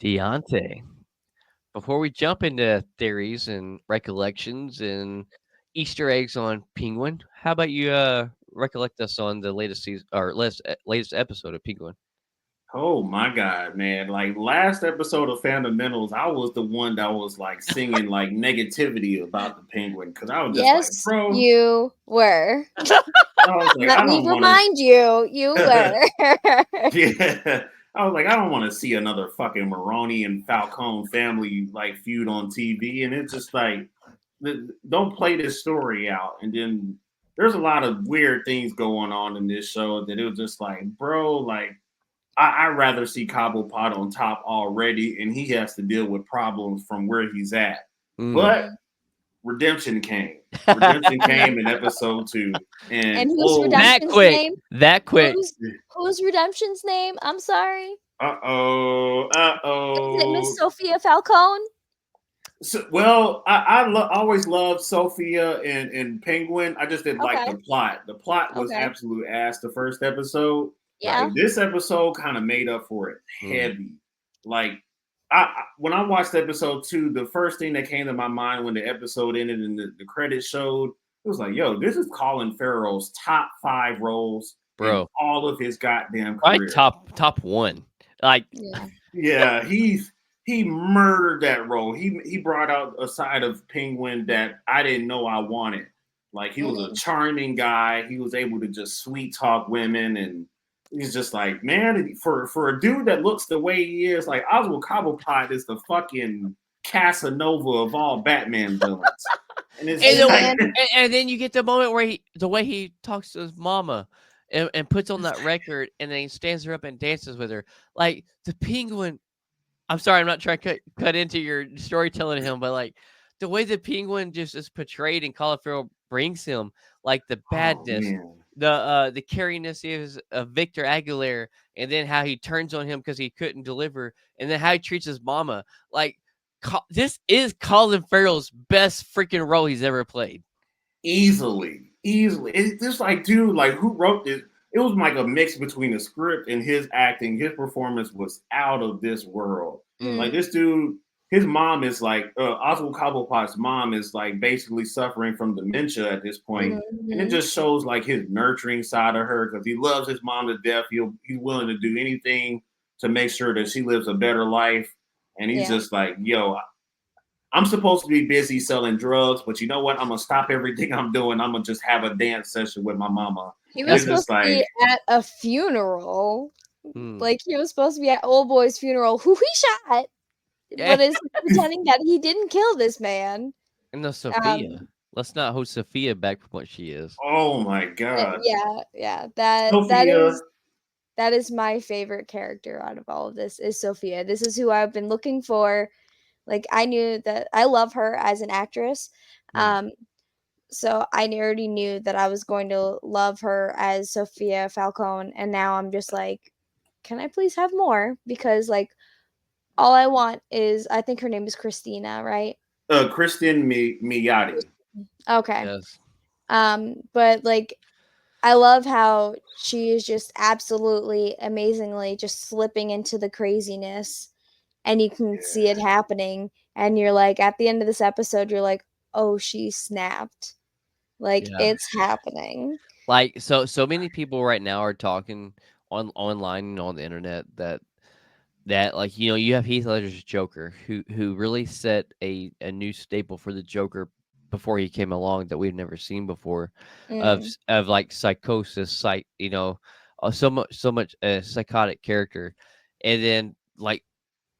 Deontay. Before we jump into theories and recollections and Easter eggs on Penguin, how about you recollect us on the latest season or latest episode of Penguin? Oh my god, man! Like last episode of Fundamentals, I was the one that was like singing like negativity about the Penguin because I was just like, Yes, bro, you were. I was like, Let I me don't want remind you, you to. were. Yeah, I was like, I don't want to see another fucking Maroney and Falcone family like feud on TV, and it's just like, don't play this story out. And then there's a lot of weird things going on in this show that it was just like, bro, like I'd rather see Cobblepot on top already, and he has to deal with problems from where he's at. Mm. But redemption came. Redemption came in episode 2, and And whose oh, that redemption's quick. name? That quick. Whose redemption's name? I'm sorry. Is it Miss Sophia Falcone? So, well, always loved Sophia and Penguin. I just didn't like Okay. the plot. The plot was Okay. absolute ass the first episode. Yeah. Like, this episode kind of made up for it heavy. Like when I watched episode 2, the first thing that came to my mind when the episode ended and the credits showed, it was like, yo, this is Colin Farrell's top 5 roles in all of his goddamn career. Top 1. Like, yeah, he murdered that role. He brought out a side of Penguin that I didn't know I wanted. Like, he was a charming guy. He was able to just sweet talk women, and he's just like, man, for a dude that looks the way he is, like Oswald Cobblepot is the fucking Casanova of all Batman villains. And then you get the moment where the way he talks to his mama and puts on that record, and then he stands her up and dances with her. Like, the Penguin. I'm sorry, I'm not trying to cut into your storytelling of him, but like the way the Penguin just is portrayed and Colin Farrell brings him, like the badness, the cariness of Victor Aguilera, and then how he turns on him because he couldn't deliver, and then how he treats his mama. Like, this is Colin Farrell's best freaking role he's ever played. Easily. It's just like, dude, like, who wrote this? It was like a mix between the script and his acting. His performance was out of this world. Like, this dude, his mom is like, Oswald Cobblepot's mom is like basically suffering from dementia at this point. And it just shows like his nurturing side of her because he loves his mom to death. He's willing to do anything to make sure that she lives a better life. And he's just like, yo, I'm supposed to be busy selling drugs, but you know what? I'm going to stop everything I'm doing. I'm going to just have a dance session with my mama. He was supposed to be at a funeral. Like, he was supposed to be at Old Boy's funeral, who he shot, but is pretending that he didn't kill this man. And no, Sophia. Let's not hold Sophia back from what she is. Oh my god. Yeah. That is my favorite character out of all of this is Sophia. This is who I've been looking for. Like, I knew that I love her as an actress. So I already knew that I was going to love her as Sophia Falcone. And now I'm just like, can I please have more? Because, like, all I want is, I think her name is Christina, right? Kristen Milioti. Okay. Yes. But, like, I love how she is just absolutely amazingly just slipping into the craziness. And you can see it happening, and you're like, at the end of this episode, you're like, oh, she snapped. Like, it's happening. Like, so many people right now are talking online and on the internet that like, you know, you have Heath Ledger's Joker, who really set a new staple for the Joker before he came along that we've never seen before, of like psychosis, you know, so much psychotic character, and then like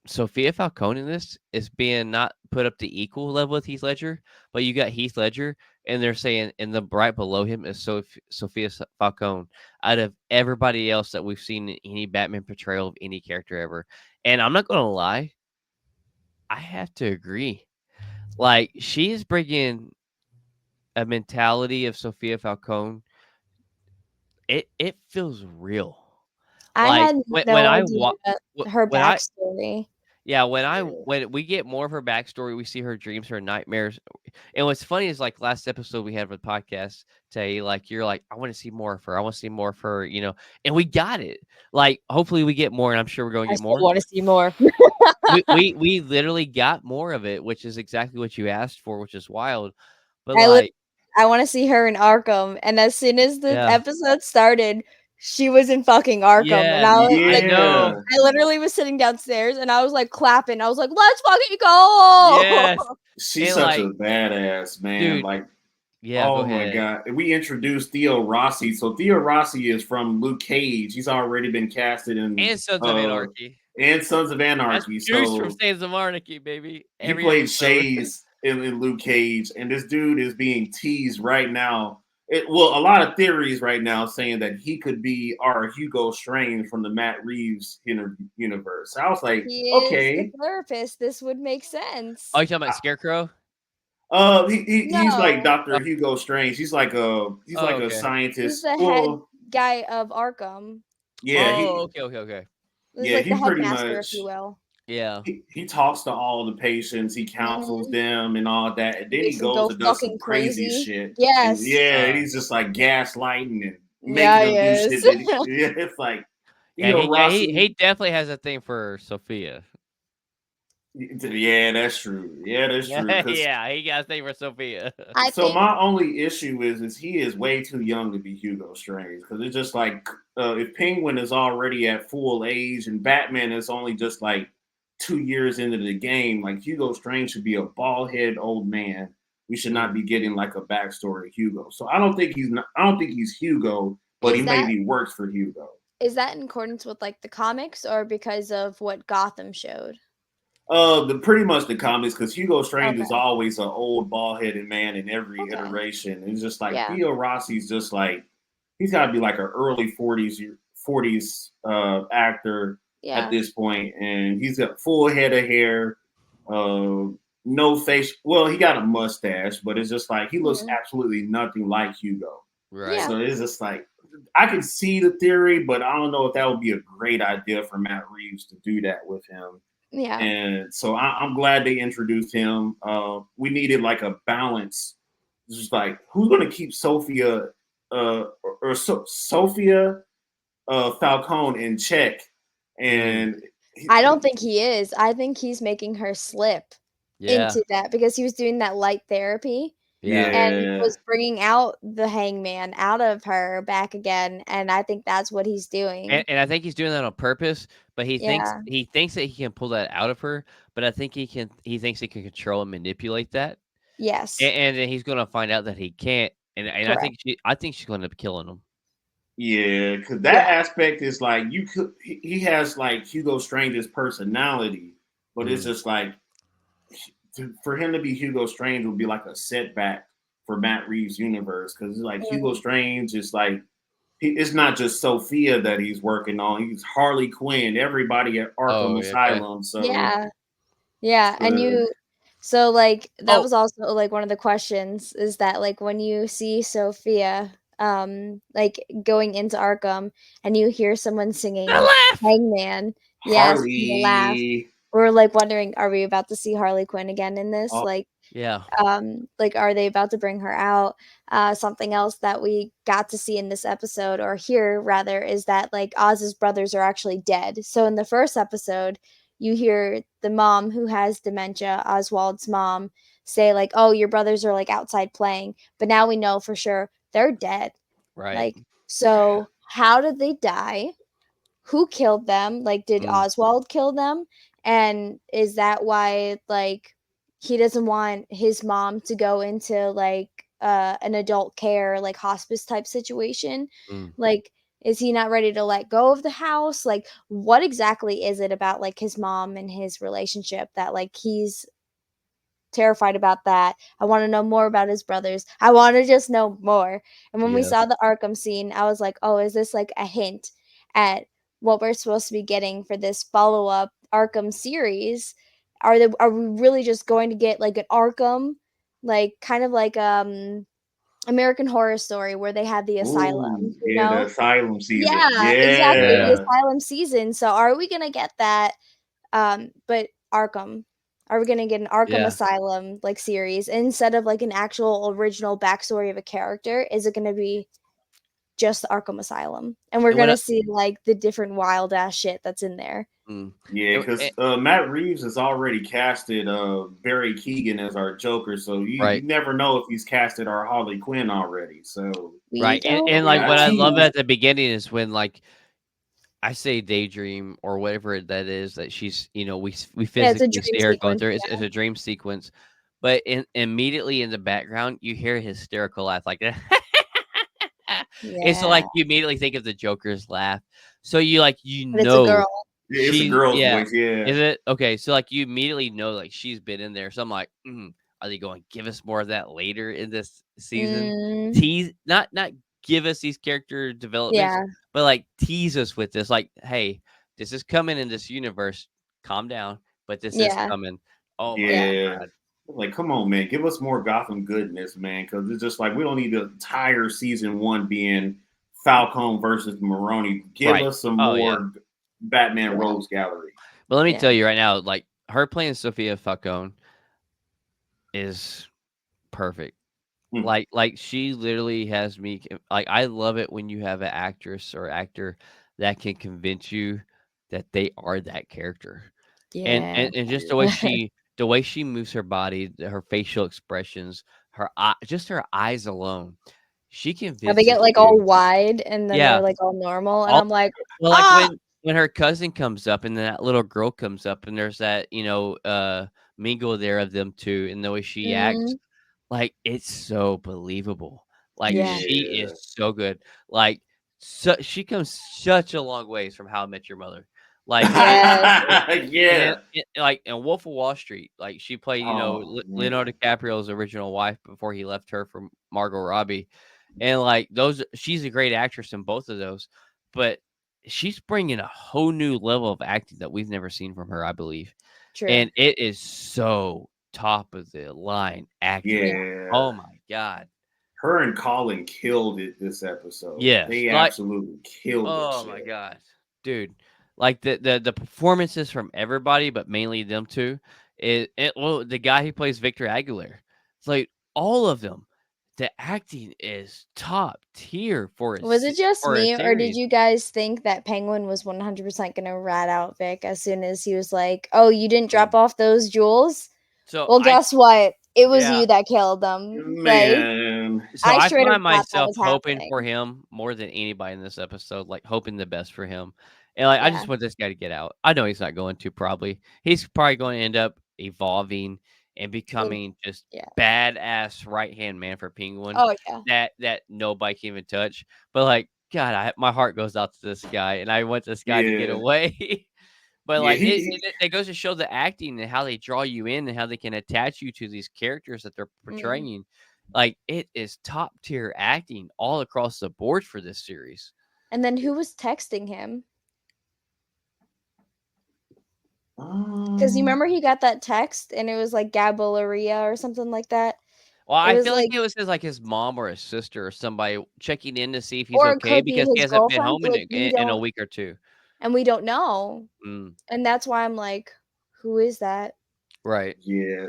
Sophia Falcone in this is being not put up to equal level with Heath Ledger, but you got Heath Ledger, and they're saying in the right below him is Sophia Falcone out of everybody else that we've seen in any Batman portrayal of any character ever. And I'm not going to lie, I have to agree. Like, she is bringing a mentality of Sophia Falcone. It feels real. I had no idea her backstory. Yeah, when we get more of her backstory, we see her dreams, her nightmares. And what's funny is like last episode we had of the podcast, Tay, like you're like, I want to see more of her. I want to see more of her, and we got it. Like, hopefully we get more, and I'm sure we're going to I get still more. want to see more. We literally got more of it, which is exactly what you asked for, which is wild. But I like, I want to see her in Arkham. And as soon as the yeah, episode started, she was in fucking Arkham. And yes, I was I like, know, Yeah. I literally was sitting downstairs and I was like clapping. I was like, let's fucking go. yes, She's and such like, a badass, man. dude, Like, yeah, go oh my ahead. god. We introduced Theo Rossi. So Theo Rossi is from Luke Cage. He's already been casted in And Sons of Anarchy. and Sons of That's Anarchy. Goose from So Sons of Anarchy, baby. he Every played episode. Shays in Luke Cage, and this dude is being teased right now. Well, a lot of theories right now saying that he could be our Hugo Strange from the Matt Reeves universe. So I was like, He is the okay. therapist. This would make Oh, sense. you talking about Scarecrow? He's like No, Dr. Hugo Strange. He's Oh, like a okay. he's scientist. the head Well, guy of Arkham. yeah, Oh, okay. He's yeah, like the he pretty headmaster, if you much will. Yeah. he talks to all the patients, he counsels Hmm. them and all that, and then he Makes them goes go and does some fucking crazy crazy. shit. And Yes. yeah, and he's just like gaslighting and making Yeah, them he do is. shit that yeah, it's like Yeah, Theo he Rossi. definitely has a thing for Sophia. Yeah, that's true. Yeah, that's true. Yeah, Because yeah, he got a thing for Sophia. I so think my only issue is he is way too young to be Hugo Strange. Because it's just like if Penguin is already at full age and Batman is only just like 2 years into the game, like Hugo Strange should be a bald head old man. We should not Mm. be getting like a backstory of Hugo. So I don't think I don't think he's Hugo, but he is that maybe works for Hugo. is that in accordance with like the comics or because of what Gotham showed? The pretty much the comics because Hugo Strange is Okay. always an old bald headed man in every Okay. iteration. It's just like Yeah. Theo Rossi's just like he's got to be like an early 40s actor at Yeah. this point, and he's got full head of hair, uh, no face. Well, he got a mustache, but it's just like he looks Mhm. absolutely nothing like Hugo. Right. Yeah. So it's just like I can see the theory, but I don't know if that would be a great idea for Matt Reeves to do that with him. Yeah. And so I'm glad they introduced him. We needed like a balance. It's just like who's going to keep Sophia Sophia Falcone in check, and I don't think he is. I think he's making her slip Yeah. into that because he was doing that light therapy Yeah. and yeah, was bringing out the hangman out of her back again, and I think that's what he's doing. And I think he's doing that on purpose, but Yeah. he thinks that he can pull that out of her, but I think he thinks he can control and manipulate that. Yes. And then he's gonna find out that he can't. And Correct. I think she's gonna end up killing him. yeah, because that Yeah. aspect is like you could. He has like Hugo Strange's personality, but it's Mm. just like for him to be Hugo Strange would be like a setback for Matt Reeves' universe because it's like Hugo Mm. Strange is like it's not just Sophia that he's working on; he's Harley Quinn, everybody at Oh, Arkham yeah, okay. Asylum. So, Yeah. Yeah, and uh, so, like, that Oh, was also, like, one of the questions is that, like, when you see Sophia, like, going into Arkham and you hear someone the singing laugh. Hangman, yes, and the laugh, Harley. we're, like, wondering, are we about to see Harley Quinn again in this? Oh, Yeah. Like, are they about to bring her out? Something else that we got to see in this episode, or here rather, is that like Oz's brothers are actually dead. So in the first episode, you hear the mom who has dementia, Oswald's mom, say like, "Oh, your brothers are like outside playing," but now we know for sure they're dead. Right. Like, so how did they die? Who killed them? Like, did Mm. Oswald kill them? And is that why, like, he doesn't want his mom to go into, like, an adult care, like, hospice type situation? Mm. Like, is he not ready to let go of the house? Like, what exactly is it about, like, his mom and his relationship that, like, he's terrified about that? I wanna know more about his brothers. I wanna just know more. And when we Yeah. saw the Arkham scene, I was like, "Oh, is this like a hint at what we're supposed to be getting for this follow-up Arkham series? Are we really just going to get like an Arkham, like kind of like American Horror Story where they had the ooh, asylum, you yeah, the know?" Asylum season. Yeah, exactly, the Yeah, asylum season. So are we gonna get that? But Arkham? Are we gonna get an Arkham Yeah. Asylum like series instead of like an actual original backstory of a character? Is it gonna be just the Arkham Asylum, and we're And what? gonna see like the different wild ass shit that's in there? Yeah, because Matt Reeves has already casted Barry Keoghan as our Joker, so you Right. never know if he's casted our Harley Quinn already. So We Right. don't And we like got what I love know. teased. at the beginning is when like I say daydream or whatever that is that she's we Yeah, it's a physically dream see her going sequence. through. It's a dream sequence, but immediately in the background you hear a hysterical laugh like that. And so Yeah, like you immediately think of the Joker's laugh. So you like but it's a girl. Yeah, it's a girl's yeah. voice. Yeah, Is it okay? So like you immediately know like she's been in there. So I'm like, are they going to give us more of that later in this season? Mm, Tease not give us these character developments, yeah, but like tease us with this. Like, hey, this is coming in this universe. Calm down, but this is yeah, coming. Oh my yeah. yeah. god! Like, come on, man, give us more Gotham goodness, man, because it's just like we don't need the entire season one being Falcone versus Maroni. Give Right? us some Oh yeah. more Batman Yeah, Rogues Gallery. But let me yeah. tell you right now, like her playing Sophia Falcone is perfect. Hmm. Like, she literally has me like, I love it when you have an actress or actor that can convince you that they are that character. And Yeah. and and just Yeah. the way she moves her body, her facial expressions, just her eyes alone, she How they get, convinces like, all you. wide, and then they're, Yeah. like, all normal, and All I'm like, well, like, "Ah!" when her cousin comes up and that little girl comes up and there's that, mingle there of them 2 and the way she acts, Mm, like, it's so believable. Like, yeah. she is Yeah. so good. Like, she comes such a long ways from How I Met Your Mother. Like, Yes. and then Yeah. like, in Wolf of Wall Street, like, she played, Oh Leonardo man. DiCaprio's original wife before he left her for Margot Robbie. And, like, those she's a great actress in both of those, but she's bringing a whole new level of acting that we've never seen from her, I believe. True. And it is so top of the line acting. Yeah. Yeah. Oh my god. Her and Colin killed it this episode. Yes. They Like, absolutely killed that oh my shit. god. Dude. Like the performances from everybody, but mainly them 2. Well, the guy who plays Victor Aguilar. It's like all of them. The acting is top tier Was it just for a me, or did series. you guys think that Penguin was 100% gonna rat out Vic as soon as he was like, "Oh, you didn't drop Mm. off those jewels? So Well, guess what? It was yeah. you that killed them." Like, Man. So I I straight up find thought that myself was hoping for happening. him more than anybody in this episode, like hoping the best for him. And like I Yeah. just want this guy to get out. I know he's not going to probably. He's probably going to end up evolving and In becoming just yeah. badass right hand man for Penguin Oh, yeah. that nobody can even touch. But like God, my heart goes out to this guy, and I want this guy to get Yeah. away. But Yeah, like he it goes to show the acting and how they draw you in and how they can attach you to these characters that they're Mm. portraying. Like it is top tier acting all across the board for this series. And then who was texting him? Because you um remember he got that text and it was like Gabaleria or something like that? Well, It I was feel like like, it was like his mom or his sister or somebody checking in to see if he's or it okay could be because he his hasn't been girlfriend, home but like in a week or two. we don't know. Mm, And that's why I'm like, who is that? right. yeah.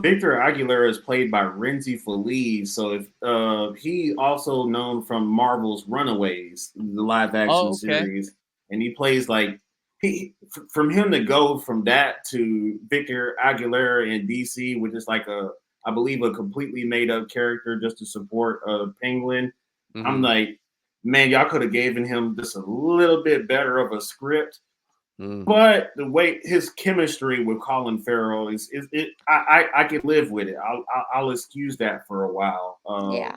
Victor Aguilera is played by Renzi Feliz. So if he also known from Marvel's Runaways, the live action Oh, okay. series, and he plays like from him to go from that to Victor Aguilera in DC, which is like I believe a completely made up character just to support Penguin. I'm Mm-hmm. like, man, y'all could have given him just a little bit better of a script. Mm. But the way his chemistry with Colin Farrell is it, I could live with it. I'll excuse that for a while. Yeah.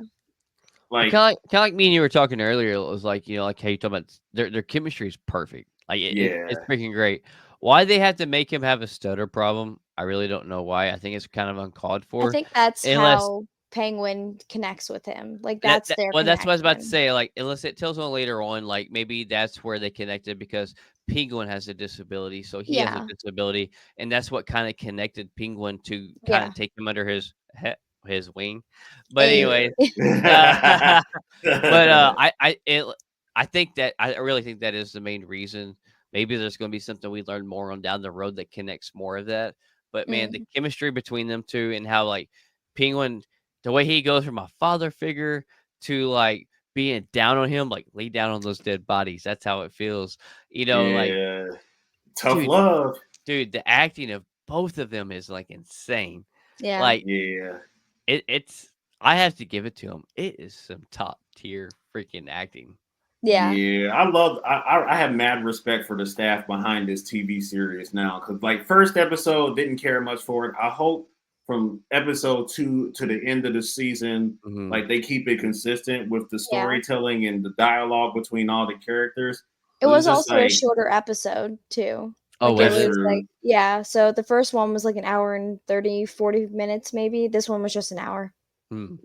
Well, Like kind of like me and you were talking earlier. It was like like how you talking about their chemistry is perfect. Like it's yeah, freaking great. Why they have to make him have a stutter problem? I really don't know why. I think it's kind of uncalled I for, think that's unless how Penguin connects with him. Like that's their well, that's what I was about to connection. say. Like unless it tells on later on, like maybe that's where they connected because Penguin has a disability, so he has a Yeah. disability, and that's what kind of connected Penguin to kind Yeah. of take him under his wing. But A anyway, yeah. but I think that I really think that is the main reason. maybe there's going to be something we learn more on down the road that connects more of that. But man, the Mm. chemistry between them two and how like Penguin, the way he goes from a father figure to like being down on him, like lay down on those dead bodies. That's how it feels. Like Yeah, tough dude, love. the acting of both of them is like insane. Yeah. Like Yeah, it's I have to give it to him. It is some top tier freaking acting. Yeah. yeah. I have mad respect for the staff behind this TV series now because like first episode didn't care much for it. I hope from episode 2 to the end of the season, Mhm. like they keep it consistent with the Yeah. storytelling and the dialogue between all the characters. It Because was it's just also a like shorter episode too. Oh, Like it was that's it? was like true. yeah, so the first one was like an hour and 30, 40 minutes maybe. This one was just an hour. Hmm.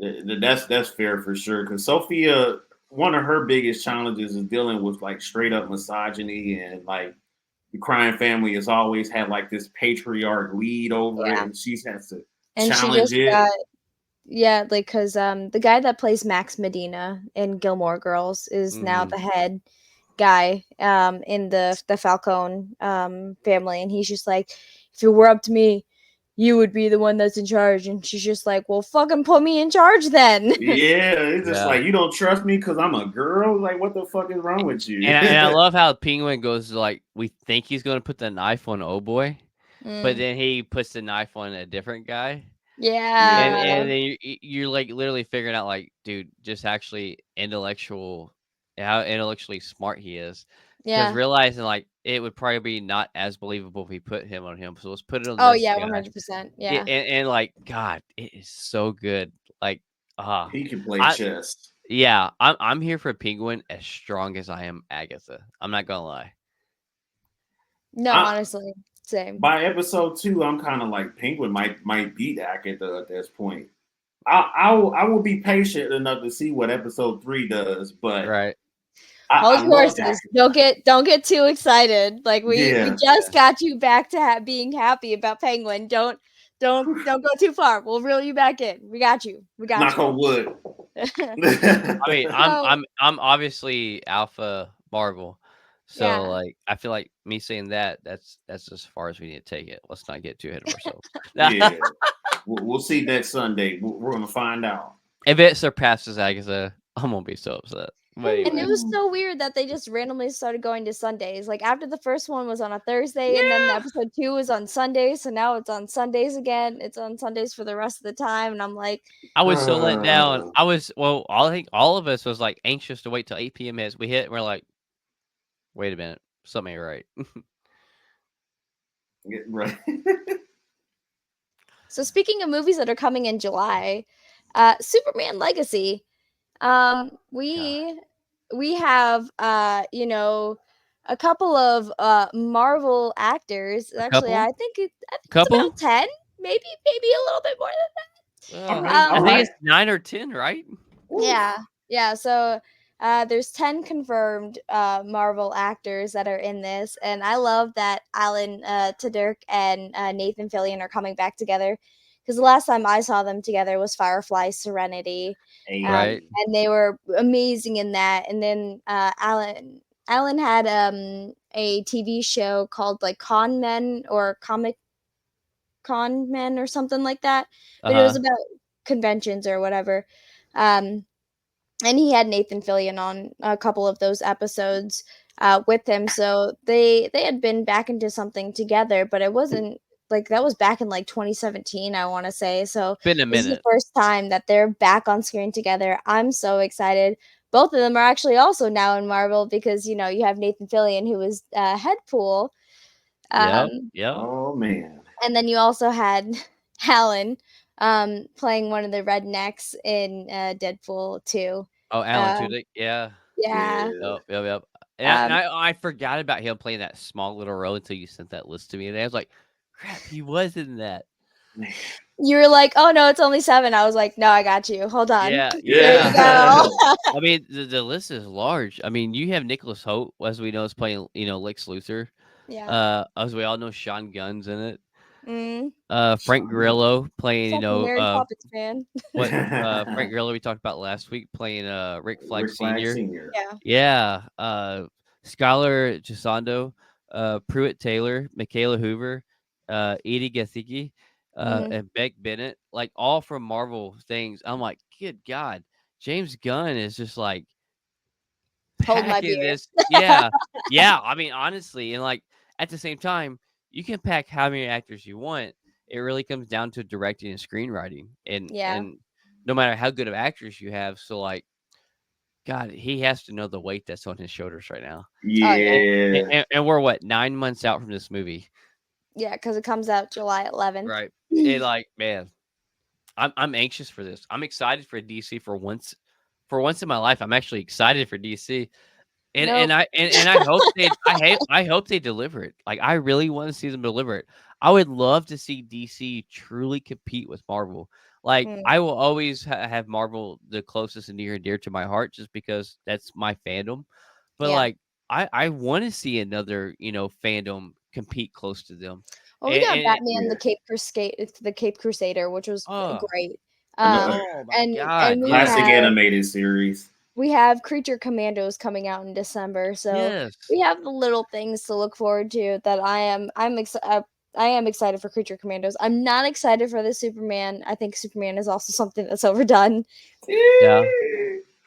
That's fair for sure. Because Sophia, one of her biggest challenges is dealing with like straight up misogyny and like the crime family has always had like this patriarch lead over it, Yeah. and she's has to And she challenge just it. got yeah, like cuz the guy that plays Max Medina in Gilmore Girls is now Mhm. the head guy in the Falcone family, and he's just like, if it were up to me, you would be the one that's in charge. And she's just like, well, fucking put me in charge then. Yeah, it's just Yeah. like you don't trust me because I'm a girl. Like, what the fuck is wrong with you? And I love how Penguin goes like we think he's going to put the knife on Oh Boy, but Mm, then he puts the knife on a different guy. And Yeah, yeah, and then you're like literally figuring out like, dude, just actually how intellectually smart he is. Because yeah. realizing like it would probably be not as believable if we put him on him. So let's put it on Oh this yeah, guy. 100%. Yeah, Yeah. and like God, it is so good. Like he can play I chess. yeah, I'm here for Penguin as strong as I am Agatha. I'm not gonna lie. No, I honestly, same. By episode 2, I'm kind of like Penguin might beat Agatha at this point. I will be patient enough to see what episode 3 does, but Right. I Hold your loved horses. Agatha. Don't get too excited. Like we Yeah, just got you back to being happy about Penguin. Don't go too far. We'll reel you back in. We got you. We got knock you. on wood. I mean, I'm So I'm I'm obviously alpha Marvel. So yeah. like I feel like me saying that's as far as we need to take it. Let's not get too ahead of ourselves. Yeah, we'll see next Sunday. We're gonna find out. If it surpasses Agatha, I'm gonna be so upset. But And it anyways. was so weird that they just randomly started going to Sundays. Like after the first one was on a Thursday and then Yeah. episode 2 was on Sundays, so now it's on Sundays again. It's on Sundays for the rest of the time and I'm like, I was so let down. Uh, I think all of us was like anxious to wait till 8 p.m. hits. We hit and we're like, wait a minute, something ain't right. right. so speaking of movies that are coming in July, Superman Legacy. God. We have a couple of Marvel actors. A Actually, couple? I think it's Couple? about 10, maybe a little bit more All than right, that. all I think right. it's 9 or 10, right? Oof. Yeah. Yeah, so there's 10 confirmed Marvel actors that are in this, and I love that Alan Tudyk and Nathan Fillion are coming back together because the last time I saw them together was Firefly Serenity, Right. Hey. and they were amazing in that. And then Alan had a TV show called like Con Men or Comic Con Men or something like that, but it was Uh-huh. about conventions or whatever. Um, and he had Nathan Fillion on a couple of those episodes with him. So they had been back into something together, but it wasn't like that was back in like 2017, I want to say. So Been a this is the minute. first time that they're back on screen together. I'm so excited. Both of them are actually also now in Marvel because you have Nathan Fillion who was Headpool, Yep. um, Yep. Oh man. and then you also had Alan playing one of the rednecks in Deadpool 2. Oh, Alan Uh, Tudyk. Yeah. yeah. Yeah. Yep. Yep. Yep. And Um, I forgot about him playing that small little role until you sent that list to me, and I was like, crap, he was in that. Man. you were like, "Oh no, it's only 7." I was like, "No, I got you. Hold on. Yeah. There you Yeah. go." Yeah. I mean, the list is large. I mean, you have Nicholas Hoult, as we know, is playing, Lex Luthor. Yeah. As we all know, Sean Gunn's in it. Mm. Frank Sean Gunn. Grillo playing, Fucking Mary Poppins fan. what Frank Grillo we talked about last week playing Rick Flag Rick Flag Sr. Sr. Yeah. Yeah. Skylar Gisondo Pruitt Taylor, Michaela Hoover, Edie Gathiki, Mhm. and Beck Bennett, like all from Marvel things. I'm like, good God, James Gunn is just like Hold my packing beer. this. Yeah, yeah. I mean, honestly, and like at the same time, you can pack how many actors you want. It really comes down to directing and screenwriting, Yeah. and no matter how good of actors you have. So like, God, he has to know the weight that's on his shoulders right now. Oh yeah. And, Yeah. and, and we're what 9 months out from this movie, Yeah, because it comes out July 11th. right? And like, man, I'm anxious for this. I'm excited for DC for once. For once in my life, I'm actually excited for DC. And Nope. and I and I hope I hope they deliver it. Like I really want to see them deliver it. I would love to see DC truly compete with Marvel. Like Mm, I will always have Marvel the closest and near and dear to my heart, just because that's my fandom. But yeah. like I want to see another fandom compete close to them. Well, we got And Batman Yeah. The Cape Crusader, which was oh great. Another oh my And God, we yes, classic have animated series. Creature Commandos coming out in December, so yes. we have the little things to look forward to that I am excited for Creature Commandos. I'm not excited for the Superman. I think Superman is also something that's overdone. Yeah.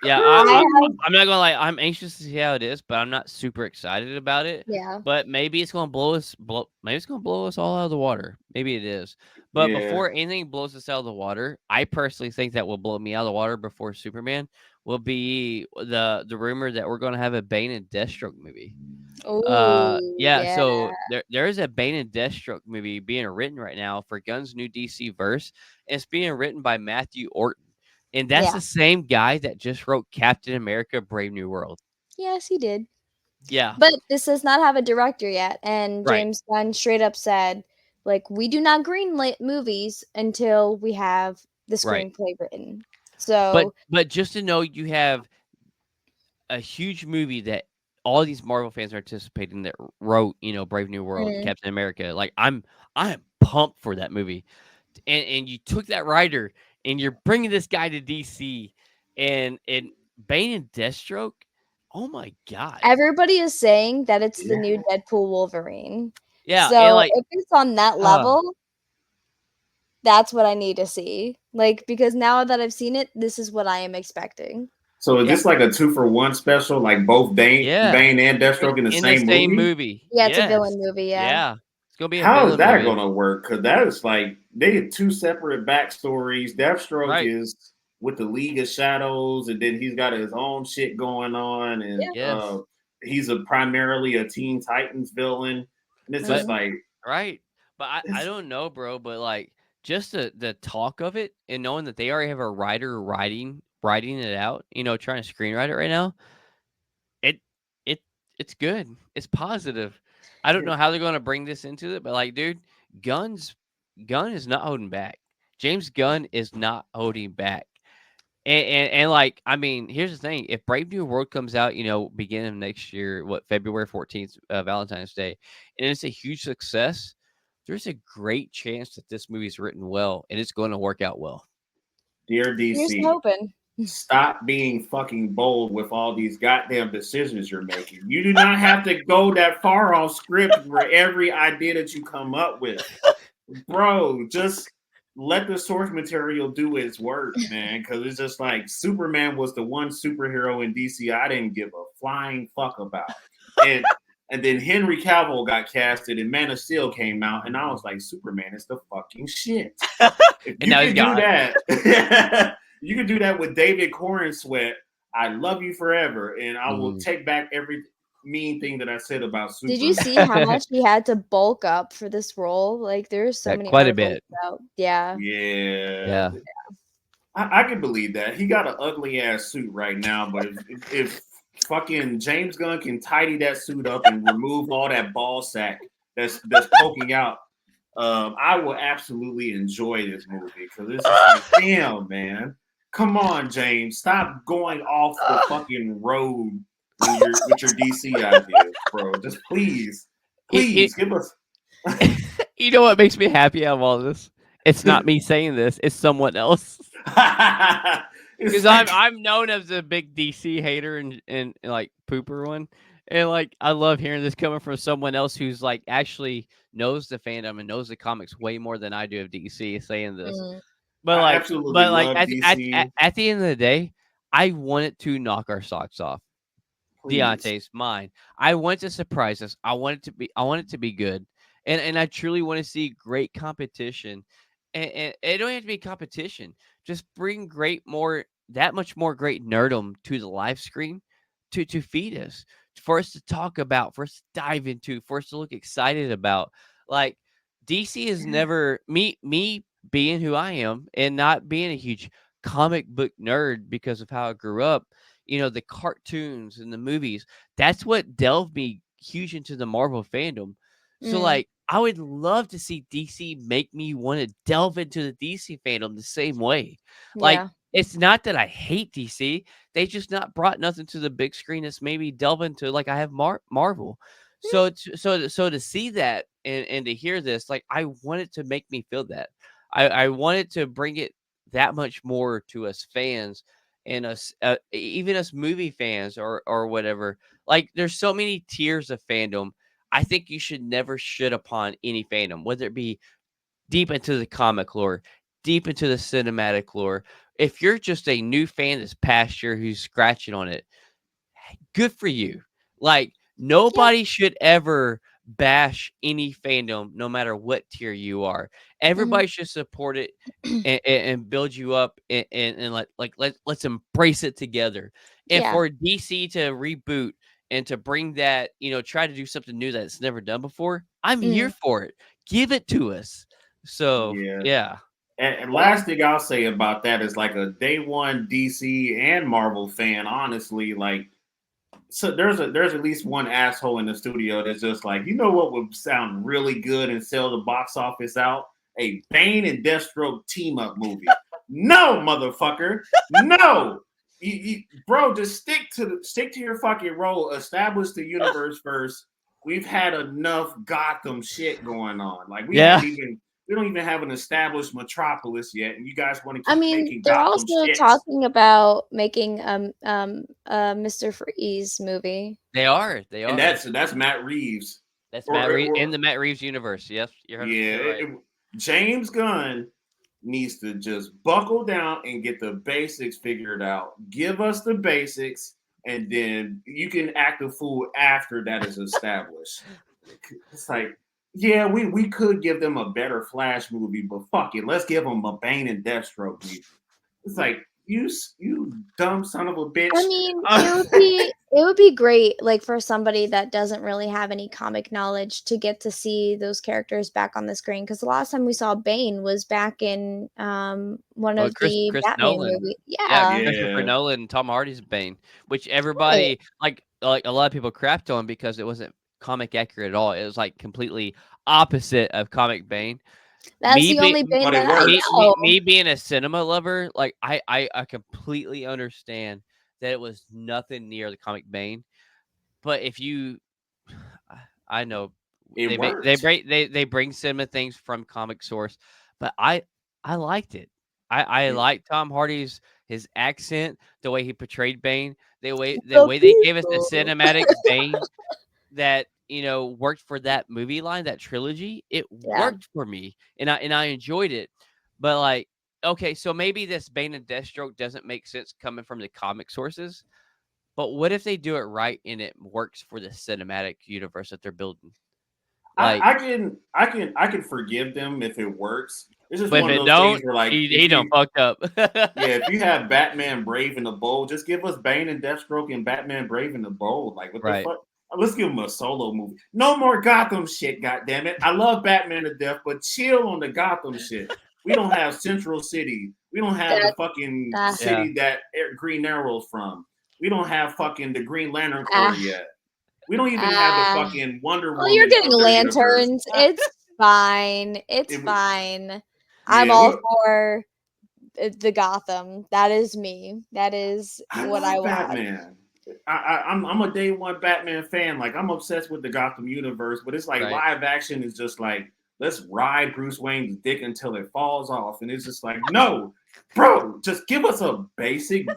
Yeah, I have I'm not gonna lie. I'm anxious to see how it is, but I'm not super excited about it. yeah. But maybe it's gonna maybe it's gonna blow us all out of the water. Maybe it is. But Yeah. before anything blows us out of the water, I personally think that will blow me out of the water before Superman will be the rumor that we're gonna have a Bane and Deathstroke movie. Oh, Yeah. yeah. So there is a Bane and Deathstroke movie being written right now for Gunn's new DC verse, and it's being written by Matthew Orton. And that's Yeah. the same guy that just wrote Captain America: Brave New World. Yes, he did. Yeah, But this does not have a director yet, and right, James Gunn straight up said, like, we do not greenlight movies until we have the right. screenplay written. But So, but just to know you have a huge movie that all these Marvel fans are anticipating that wrote, Brave New World, mm, Captain America. Like I'm pumped for that movie. And you took that writer and you're bringing this guy to DC and Bane and Deathstroke. Oh my God. everybody is saying that it's the Yeah. new Deadpool Wolverine. Yeah, and So, like if it's on that uh level, that's what I need to see. Like, because now that I've seen it, this is what I am expecting. So is yeah, this like a 2-for-1 special? Like both yeah. Bane and Deathstroke in the In the same same movie? movie. Yeah, it's a Yes. villain movie, yeah. Yeah. It's gonna be a How is villain that movie. gonna work? Because that is like they get two separate backstories. Deathstroke Right. is with the League of Shadows, and then he's got his own shit going on, and Yeah. Yes. he's primarily a Teen Titans villain. And it's But just Mhm. like right. But I it's, don't know, bro, but like just the talk of it and knowing that they already have a writer writing it out, trying to screenwrite it right now, it it it's good. It's positive. I don't know how they're gonna bring this into it, but like, dude, Gunn's Gunn is not holding back. James Gunn is not holding back. And like, I mean, here's the thing: if Brave New World comes out, beginning of next year, what February 14th, Valentine's Day, and it's a huge success, there's a great chance that this movie's written well and it's going to work out well. dear Here's to DC, hoping. stop being fucking bold with all these goddamn decisions you're making. You do not have to go that far off script for every idea that you come up with. Bro, just let the source material do its work, man. Because it's just like Superman was the one superhero in DC I didn't give a flying fuck about, and then Henry Cavill got casted, and Man of Steel came out, and I was like, Superman is the fucking shit. If And you now he's can do gone. that, you can do that with David Corn Sweat. I love you forever, and I will Mm. take back every mean thing that I said about Did you Superman. see how much he had to bulk up for this role? Like, there's so Yeah, many quite a articles bit. about yeah. Yeah, Yeah. I can believe that. He got an ugly ass suit right now, but if fucking James Gunn can tidy that suit up and remove all that ball sack that's poking out, I will absolutely enjoy this movie because it's just like, damn, man, come on, James, stop going off the fucking road when you're with your DC ideas, bro. Just please, It, it, please give us. you know what makes me happy out of all this? It's not me saying this, it's someone else. because I'm known as a big DC hater and like pooper one, and like I love hearing this coming from someone else who's like actually knows the fandom and knows the comics way more than I do of DC saying this. Mm, I absolutely But like love DC. at the end of the day, I wanted to knock our socks off. Please. Deontay's mine. I want to surprise us. I want it to be good. And I truly want to see great competition. And it don't have to be competition. Just bring that much more great nerdum to the live screen to feed us, for us to talk about, for us to dive into, for us to look excited about. Like DC is never me being who I am and not being a huge comic book nerd because of how I grew up, the cartoons and the movies, that's what delved me huge into the Marvel fandom. So, mm, like, I would love to see DC make me want to delve into the DC fandom the same way. Like, yeah. it's not that I hate DC; they just not brought nothing to the big screen that's maybe delve into like I have Marvel. Mm, So to see that and to hear this, like, I wanted to make me feel that. I wanted to bring it that much more to us fans and us even us movie fans or whatever. Like there's so many tiers of fandom. I think you should never shit upon any fandom, whether it be deep into the comic lore, deep into the cinematic lore. If you're just a new fan this past year who's scratching on it, good for you. Like yeah. nobody should ever bash any fandom, no matter what tier you are. Mhm. Everybody should support it and build you up and let's embrace it together. And Yeah. for DC to reboot and to bring that, try to do something new that's never done before, I'm here Mm, for it. Give it to us. So Yeah. yeah. And yeah. last thing I'll say about that is like a day one DC and Marvel fan, honestly, like so there's at least one asshole in the studio that's just like, you know what would sound really good and sell the box office out? A Bane and Deathstroke team up movie. No, motherfucker. No. Bro, just stick to your fucking role. Establish the universe first. We've had enough Gotham shit going on. Like Yeah. we don't even have an established metropolis yet, and you guys want to I keep mean, making they're Gotham also shits. talking about making Mr. Freeze movie. They are. They And are. that's Matt Reeves. That's Or, Matt or, Reeves in or the Matt Reeves universe. Yes, you're yeah, 100% right. James Gunn needs to just buckle down and get the basics figured out. Give us the basics, and then you can act a fool after that is established. It's like, yeah, we could give them a better Flash movie, but fuck it, let's give them a Bane and Deathstroke movie. It's like you dumb son of a I bitch. mean, it would be great, like for somebody that doesn't really have any comic knowledge to get to see those characters back on the screen. Because the last time we saw Bane was back in one Well, of the Chris Batman Nolan. movies. Yeah, Yeah, Christopher Yeah, Nolan and Tom Hardy's Bane, which right. everybody like a lot of people crapped on because it wasn't comic accurate at all. It was like completely opposite of comic Bane. That's Me the be only Bane but it that I works. know. me being a cinema lover, like I completely understand that it was nothing near the comic Bane. But if you I know It worked. they bring cinema things from comic source, but I liked it. I It, liked Tom Hardy's his accent, the way he portrayed Bane, the So way they gave us a peaceful. cinematic Bane that worked for that movie line, that trilogy. It Yeah. worked for me, and I enjoyed it. But like, okay, so maybe this Bane and Deathstroke doesn't make sense coming from the comic sources. But what if they do it right and it works for the cinematic universe that they're building? Like, I can forgive them if it works. It's just but if one of it those things don't, where like he done fucked up. yeah, if you have Batman Brave and the Bold, just give us Bane and Deathstroke and Batman Brave and the Bold. Like what the Right. fuck? Let's give him a solo movie. No more Gotham shit, goddamn it. I love Batman to death, but chill on the Gotham shit. We don't have Central City. We don't have the That fucking ah Yeah. city that Green Arrow's from. We don't have fucking the Green Lantern Corps ah yet. We don't even have the ah. fucking Wonder Well, you're Woman getting of their universe. lanterns. It's fine. It's It, fine. I'm yeah, all for the Gotham. That is me. That is I what I love want. Batman. I'm a day one Batman fan. Like I'm obsessed with the Gotham universe, but it's like Right. live action is just like let's ride Bruce Wayne's dick until it falls off. And it's just like, no, bro, just give us a basic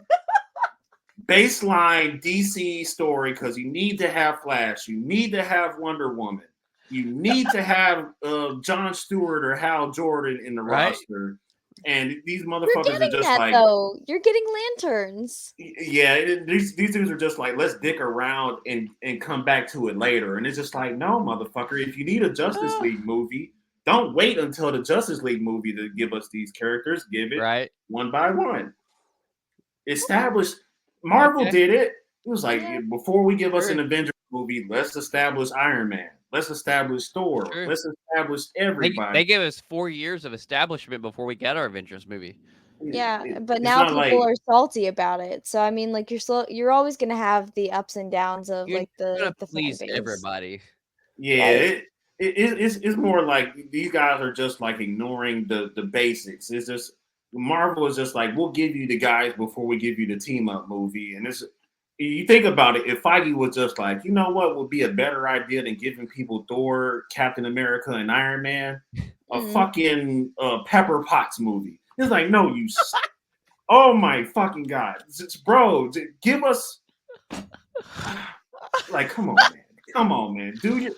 baseline DC story, because you need to have Flash, you need to have Wonder Woman, you need to have John Stewart or Hal Jordan in the roster. And these motherfuckers are just like, though. You're getting lanterns. Yeah, these dudes are just like, let's dick around and come back to it later. And it's just like, no, motherfucker, if you need a Justice League movie, don't wait until the Justice League movie to give us these characters. Give it one by one. Established. Marvel did it. It was like, before we give us an Avengers movie, let's establish Iron Man. Let's establish Thor. Let's establish everybody. They gave us 4 years of establishment before we got our Avengers movie. Yeah, but now people are salty about it. So I mean, like you're always gonna have the ups and downs of like the please everybody. Yeah, it's more like these guys are just like ignoring the basics. It's just Marvel is just like, we'll give you the guys before we give you the team up movie. And it's, you think about it, if Feige was just like, you know what would be a better idea than giving people Thor, Captain America, and Iron Man a fucking Pepper Potts movie. It's like, no, you. Oh my fucking god, bro, give us. Like, come on, man, do you.